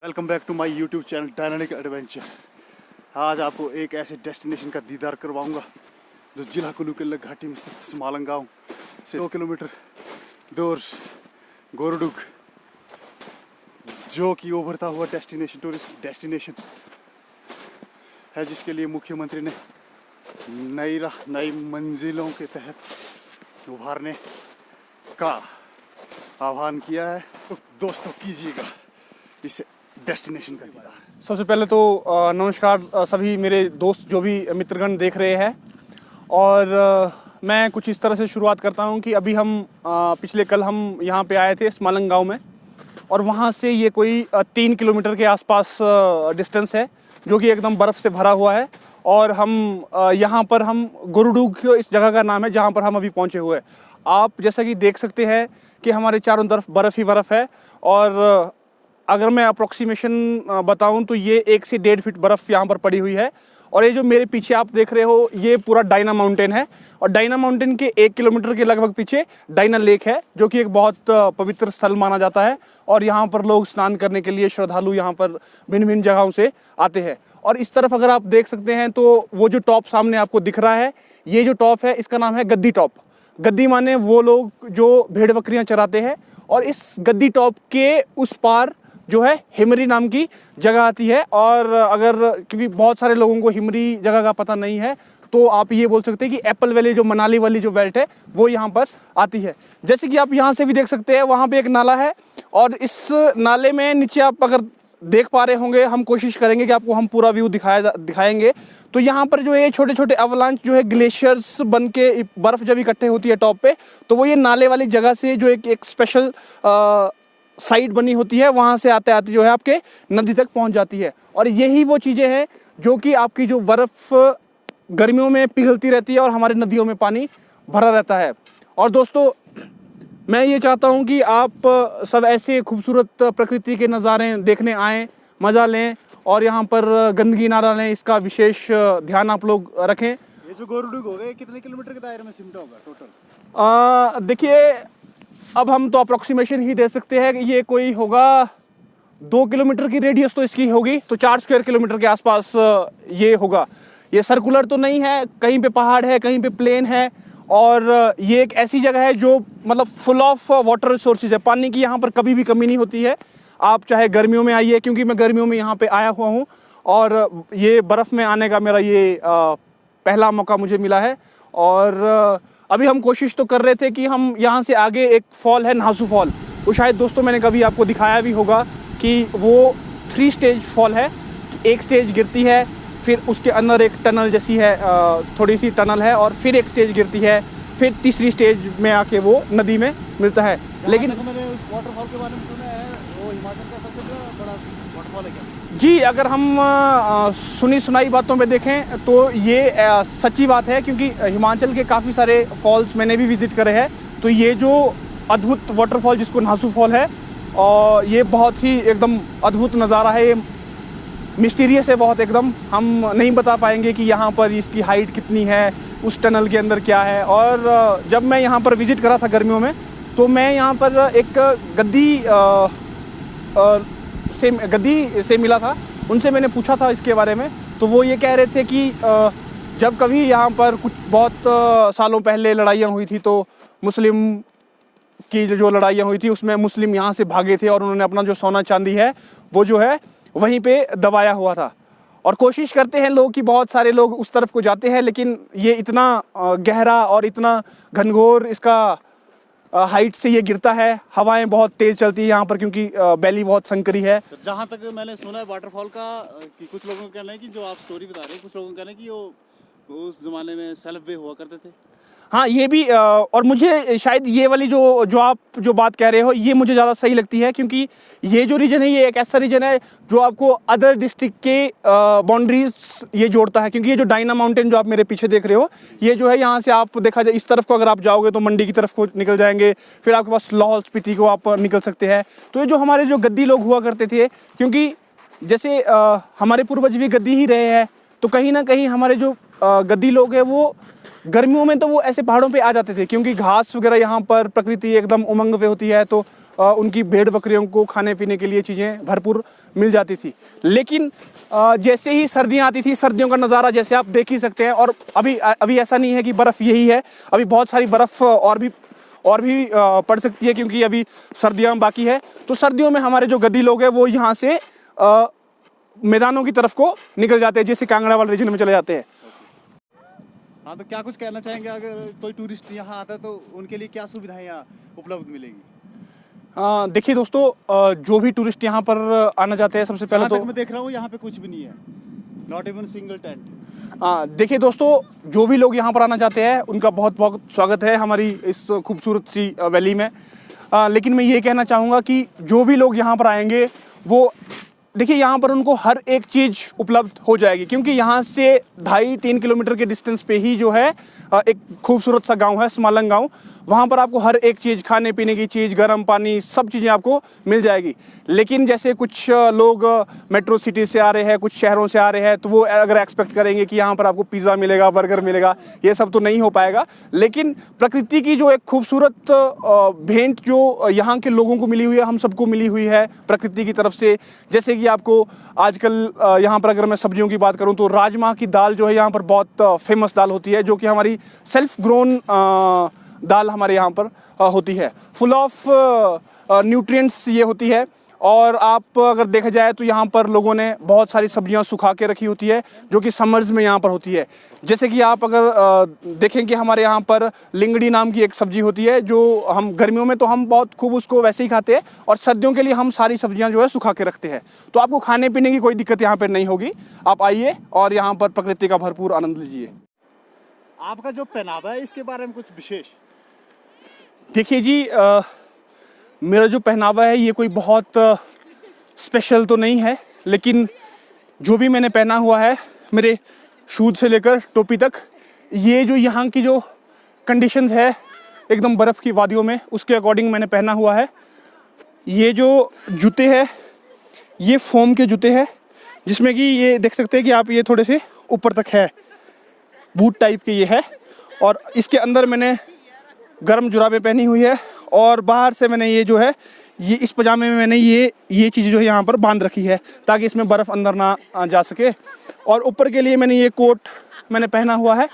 Welcome back to my YouTube channel dynamic adventure. आज आपको एक ऐसे डेस्टिनेशन का दीदार करवाऊंगा जो जिला कुल्लू के घाटी में स्थित स्मालंग गाँव से 2 किलोमीटर दूर गोरडुग, जो कि उभरता हुआ टूरिस्ट डेस्टिनेशन है, जिसके लिए मुख्यमंत्री ने नई मंजिलों के तहत उभारने का आह्वान किया है। तो दोस्तों, कीजिएगा इस डेस्टिनेशन का दीदार। सबसे पहले तो नमस्कार सभी मेरे दोस्त जो भी मित्रगण देख रहे हैं। और मैं कुछ इस तरह से शुरुआत करता हूं कि अभी हम पिछले कल हम यहां पे आए थे स्मालंग गांव में, और वहां से ये कोई 3 किलोमीटर के आसपास डिस्टेंस है, जो कि एकदम बर्फ़ से भरा हुआ है। और हम यहाँ पर हम गोरडुग इस जगह का नाम है जहाँ पर हम अभी पहुँचे हुए हैं। आप जैसा कि देख सकते हैं कि हमारे चारों तरफ बर्फ़ ही बर्फ़ है। और अगर मैं अप्रोक्सीमेशन बताऊं तो ये 1 से 1.5 फीट बर्फ़ यहाँ पर पड़ी हुई है। और ये जो मेरे पीछे आप देख रहे हो, ये पूरा डायना माउंटेन है। और डायना माउंटेन के 1 किलोमीटर के लगभग पीछे डायना लेक है, जो कि एक बहुत पवित्र स्थल माना जाता है। और यहाँ पर लोग स्नान करने के लिए श्रद्धालु यहाँ पर भिन्न भिन्न जगहों से आते हैं। और इस तरफ अगर आप देख सकते हैं तो वो जो टॉप सामने आपको दिख रहा है, ये जो टॉप है इसका नाम है गद्दी टॉप। गद्दी माने वो लोग जो भेड़ बकरियाँ चराते हैं। और इस गद्दी टॉप के उस पार जो है हिमरी नाम की जगह आती है। और अगर क्योंकि बहुत सारे लोगों को हिमरी जगह का पता नहीं है, तो आप ये बोल सकते हैं कि एप्पल वैली जो मनाली वाली जो बेल्ट है वो यहाँ पर आती है। जैसे कि आप यहाँ से भी देख सकते हैं, वहाँ पे एक नाला है। और इस नाले में नीचे आप अगर देख पा रहे होंगे, हम कोशिश करेंगे कि आपको हम पूरा व्यू दिखाएंगे। तो यहाँ पर जो है छोटे छोटे अवलांच जो है ग्लेशियर्स बन के बर्फ़ जब इकट्ठे होती है टॉप पे, तो वो ये नाले वाली जगह से जो एक स्पेशल साइड बनी होती है, वहाँ से आते आते जो है आपके नदी तक पहुँच जाती है। और यही वो चीज़ें हैं जो कि आपकी जो बर्फ़ गर्मियों में पिघलती रहती है और हमारे नदियों में पानी भरा रहता है। और दोस्तों, मैं ये चाहता हूँ कि आप सब ऐसे खूबसूरत प्रकृति के नज़ारे देखने आएँ, मज़ा लें और यहाँ पर गंदगी ना डालें, इसका विशेष ध्यान आप लोग रखें। ये जो गोरडुग हो गए, कितने किलोमीटर के दायरे में सिमटा होगा टोटल? देखिए, अब हम तो अप्रोक्सीमेशन ही दे सकते हैं कि ये कोई होगा 2 किलोमीटर की रेडियस तो इसकी होगी, तो 4 स्क्वायर किलोमीटर के आसपास ये होगा। ये सर्कुलर तो नहीं है, कहीं पे पहाड़ है, कहीं पे प्लेन है। और ये एक ऐसी जगह है जो मतलब फुल ऑफ वाटर रिसोर्सेज है। पानी की यहाँ पर कभी भी कमी नहीं होती है। आप चाहे गर्मियों में आइए, क्योंकि मैं गर्मियों में यहाँ पे आया हुआ हूँ और ये बर्फ़ में आने का मेरा ये पहला मौका मुझे मिला है। और अभी हम कोशिश तो कर रहे थे कि हम यहाँ से आगे एक फॉल है, नासू फॉल, वो शायद दोस्तों मैंने कभी आपको दिखाया भी होगा कि वो 3 स्टेज फॉल है। एक स्टेज गिरती है, फिर उसके अंदर एक टनल जैसी है, थोड़ी सी टनल है, और फिर एक स्टेज गिरती है, फिर तीसरी स्टेज में आके वो नदी में मिलता है। लेकिन मैंने उस वाटरफॉल के बारे में सुना है, वो हिमाचल का सबसे बड़ा वाटरफॉल है क्या? जी, अगर हम सुनी सुनाई बातों में देखें तो ये सच्ची बात है, क्योंकि हिमाचल के काफ़ी सारे फॉल्स मैंने भी विज़िट करे हैं। तो ये जो अद्भुत वाटरफॉल जिसको नासू फॉल है, और ये बहुत ही एकदम अद्भुत नज़ारा है। ये मिस्टीरियस है बहुत, एकदम हम नहीं बता पाएंगे कि यहाँ पर इसकी हाइट कितनी है, उस टनल के अंदर क्या है। और जब मैं यहाँ पर विज़िट करा था गर्मियों में, तो मैं यहाँ पर एक गद्दी से मिला था, उनसे मैंने पूछा था इसके बारे में। तो वो ये कह रहे थे कि जब कभी यहाँ पर कुछ बहुत सालों पहले लड़ाइयाँ हुई थी, तो मुस्लिम की जो लड़ाइयाँ हुई थी उसमें मुस्लिम यहाँ से भागे थे और उन्होंने अपना जो सोना चांदी है वो जो है वहीं पे दबाया हुआ था। और कोशिश करते हैं लोग कि बहुत सारे लोग उस तरफ को जाते हैं, लेकिन ये इतना गहरा और इतना घनघोर इसका हाइट से ये गिरता है। हवाएं बहुत तेज़ चलती है यहाँ पर, क्योंकि वैली बहुत संकरी है। जहाँ तक मैंने सुना है वाटरफॉल का, कि कुछ लोगों का कहना है कि जो आप स्टोरी बता रहे हैं, कुछ लोगों का कहना है कि वो उस ज़माने में सेल्फ वे हुआ करते थे। हाँ, ये भी और मुझे शायद ये वाली जो आप जो बात कह रहे हो, ये मुझे ज़्यादा सही लगती है, क्योंकि ये जो रीजन है ये एक ऐसा रीजन है जो आपको अदर डिस्ट्रिक्ट के बाउंड्रीज ये जोड़ता है। क्योंकि ये जो डायना माउंटेन जो आप मेरे पीछे देख रहे हो, ये जो है यहाँ से आप देखा जाए इस तरफ को अगर आप जाओगे तो मंडी की तरफ को निकल जाएंगे, फिर आपके पास लाहौल स्पीति को आप निकल सकते हैं। तो ये जो हमारे जो गद्दी लोग हुआ करते थे, क्योंकि जैसे हमारे पूर्वज भी गद्दी ही रहे हैं, तो कहीं ना कहीं हमारे जो गद्दी लोग हैं वो गर्मियों में तो वो ऐसे पहाड़ों पे आ जाते थे, क्योंकि घास वगैरह यहाँ पर प्रकृति एकदम उमंग पे होती है। तो उनकी भेड़ बकरियों को खाने पीने के लिए चीज़ें भरपूर मिल जाती थी। लेकिन जैसे ही सर्दियाँ आती थी, सर्दियों का नज़ारा जैसे आप देख ही सकते हैं। और अभी ऐसा नहीं है कि बर्फ़ यही है, अभी बहुत सारी बर्फ़ और भी पड़ सकती है, क्योंकि अभी सर्दियाँ बाकी है। तो सर्दियों में हमारे जो गद्दी लोग हैं वो यहाँ से मैदानों की तरफ को निकल जाते हैं, जैसे कांगड़ा वाले रीजन में चले जाते हैं। हाँ, तो क्या कुछ कहना चाहेंगे, अगर कोई टूरिस्ट यहाँ आता है तो उनके लिए क्या सुविधाएं यहाँ उपलब्ध मिलेगी? देखिए दोस्तों, जो भी टूरिस्ट यहाँ पर आना चाहते हैं, सबसे पहले तो मैं देख रहा हूँ यहाँ पे कुछ भी नहीं है, नॉट इवन सिंगल टेंट। देखिए दोस्तों, जो भी लोग यहाँ पर आना चाहते हैं उनका बहुत बहुत स्वागत है हमारी इस खूबसूरत सी वैली में। लेकिन मैं ये कहना चाहूँगा कि जो भी लोग यहाँ पर आएंगे वो देखिए, यहाँ पर उनको हर एक चीज़ उपलब्ध हो जाएगी, क्योंकि यहाँ से 2.5-3 किलोमीटर के डिस्टेंस पे ही जो है एक खूबसूरत सा गांव है, स्मालंग गांव। वहाँ पर आपको हर एक चीज़, खाने पीने की चीज़, गर्म पानी, सब चीज़ें आपको मिल जाएगी। लेकिन जैसे कुछ लोग मेट्रो सिटी से आ रहे हैं, कुछ शहरों से आ रहे हैं, तो वो अगर एक्सपेक्ट करेंगे कि यहाँ पर आपको पिज़्ज़ा मिलेगा, बर्गर मिलेगा, ये सब तो नहीं हो पाएगा। लेकिन प्रकृति की जो एक खूबसूरत भेंट जो यहाँ के लोगों को मिली हुई है, हम सबको मिली हुई है प्रकृति की तरफ से। जैसे कि आपको आजकल यहाँ पर अगर मैं सब्जियों की बात करूँ तो राजमा की दाल जो है यहाँ पर बहुत फेमस दाल होती है, जो कि हमारी सेल्फ ग्रोन दाल हमारे यहाँ पर होती है। फुल ऑफ न्यूट्रिएंट्स ये होती है। और आप अगर देखा जाए तो यहाँ पर लोगों ने बहुत सारी सब्जियाँ सुखा के रखी होती है, जो कि समर्स में यहाँ पर होती है। जैसे कि आप अगर देखें कि हमारे यहाँ पर लिंगड़ी नाम की एक सब्जी होती है, जो हम गर्मियों में तो हम बहुत खूब उसको वैसे ही खाते हैं, और सर्दियों के लिए हम सारी सब्जियाँ जो है सुखा के रखते हैं। तो आपको खाने पीने की कोई दिक्कत यहाँ पर नहीं होगी। आप आइए और यहाँ पर प्रकृति का भरपूर आनंद लीजिए। आपका जो पहनावा है इसके बारे में कुछ विशेष? देखिए जी, मेरा जो पहनावा है ये कोई बहुत स्पेशल तो नहीं है, लेकिन जो भी मैंने पहना हुआ है, मेरे शूज से लेकर टोपी तक, ये जो यहाँ की जो कंडीशंस है एकदम बर्फ़ की वादियों में, उसके अकॉर्डिंग मैंने पहना हुआ है। ये जो जूते हैं ये फोम के जूते हैं, जिसमें कि ये देख सकते हैं कि आप, ये थोड़े से ऊपर तक है, बूट टाइप के ये है। और इसके अंदर मैंने गर्म जुराबें पहनी हुई है, और बाहर से मैंने ये जो है, ये इस पजामे में मैंने ये चीज़ जो है यहाँ पर बांध रखी है, ताकि इसमें बर्फ़ अंदर ना जा सके। और ऊपर के लिए मैंने ये कोट मैंने पहना हुआ है,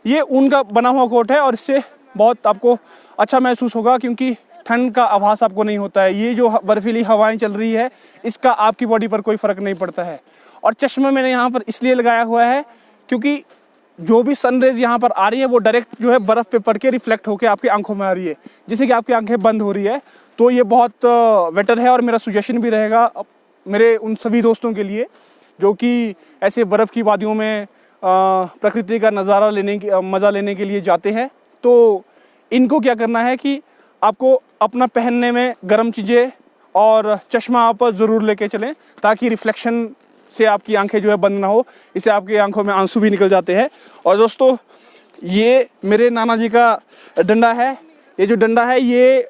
ये ऊन का बना हुआ कोट है, और इससे बहुत आपको अच्छा महसूस होगा, क्योंकि ठंड का आभास आपको नहीं होता है। ये जो बर्फीली हवाएं चल रही है, इसका आपकी बॉडी पर कोई फ़र्क नहीं पड़ता है। और चश्मा मैंने यहाँ पर इसलिए लगाया हुआ है क्योंकि जो भी सनरेज यहाँ पर आ रही है वो डायरेक्ट जो है बर्फ़ पे पड़ के रिफ्लेक्ट होकर आपकी आंखों में आ रही है, जिससे कि आपकी आंखें बंद हो रही है। तो ये बहुत बेटर है, और मेरा सजेशन भी रहेगा मेरे उन सभी दोस्तों के लिए जो कि ऐसे बर्फ़ की वादियों में प्रकृति का नज़ारा मज़ा लेने के लिए जाते हैं। तो इनको क्या करना है कि आपको अपना पहनने में गर्म चीज़ें और चश्मा आप ज़रूर लेके चलें, ताकि रिफ्लेक्शन से आपकी आंखें जो है बंद ना हो, इससे आपकी आंखों में आंसू भी निकल जाते हैं। और दोस्तों, ये मेरे नाना जी का डंडा है। ये जो डंडा है ये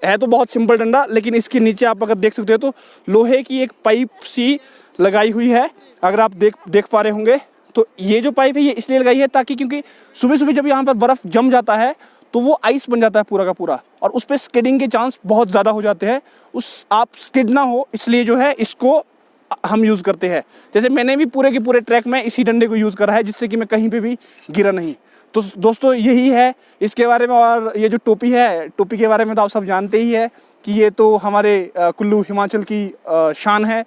है तो बहुत सिंपल डंडा, लेकिन इसके नीचे आप अगर देख सकते हो तो लोहे की एक पाइप सी लगाई हुई है। अगर आप देख पा रहे होंगे तो ये जो पाइप है ये इसलिए लगाई है ताकि, क्योंकि सुबह सुबह जब यहाँ पर बर्फ़ जम जाता है तो वो आइस बन जाता है पूरा का पूरा, और उस पर स्किडिंग के चांस बहुत ज़्यादा हो जाते हैं। आप स्किड ना हो इसलिए जो है इसको हम यूज़ करते हैं। जैसे मैंने भी पूरे के पूरे ट्रैक में इसी डंडे को यूज़ करा है, जिससे कि मैं कहीं पे भी गिरा नहीं। तो दोस्तों यही है इसके बारे में। और ये जो टोपी है, टोपी के बारे में तो आप सब जानते ही है कि ये तो हमारे कुल्लू हिमाचल की शान है।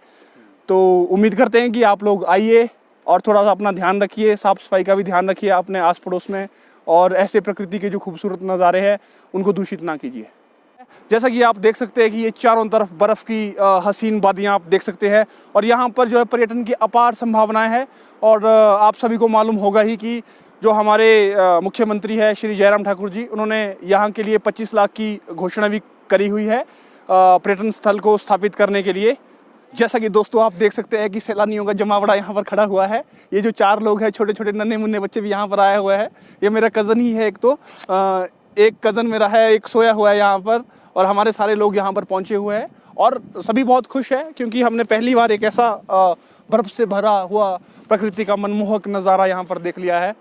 तो उम्मीद करते हैं कि आप लोग आइए और थोड़ा सा अपना ध्यान रखिए, साफ़ सफाई का भी ध्यान रखिए अपने आस पड़ोस में, और ऐसे प्रकृति के जो खूबसूरत नज़ारे हैं उनको दूषित ना कीजिए। जैसा कि आप देख सकते हैं कि ये चारों तरफ बर्फ़ की हसीन वादियाँ आप देख सकते हैं, और यहाँ पर जो है पर्यटन की अपार संभावनाएं हैं। और आप सभी को मालूम होगा ही कि जो हमारे मुख्यमंत्री है श्री जयराम ठाकुर जी, उन्होंने यहाँ के लिए 25 लाख की घोषणा भी करी हुई है पर्यटन स्थल को स्थापित करने के लिए। जैसा कि दोस्तों आप देख सकते हैं कि सैलानियों का जमावड़ा यहाँ पर खड़ा हुआ है। ये जो 4 लोग हैं, छोटे छोटे नन्हे मुन्ने बच्चे भी यहाँ पर आए हुए हैं। ये मेरा कज़न ही है, एक कज़न मेरा है, एक सोया हुआ है यहाँ पर, और हमारे सारे लोग यहाँ पर पहुँचे हुए हैं। और सभी बहुत खुश हैं क्योंकि हमने पहली बार एक ऐसा बर्फ़ से भरा हुआ प्रकृति का मनमोहक नज़ारा यहाँ पर देख लिया है।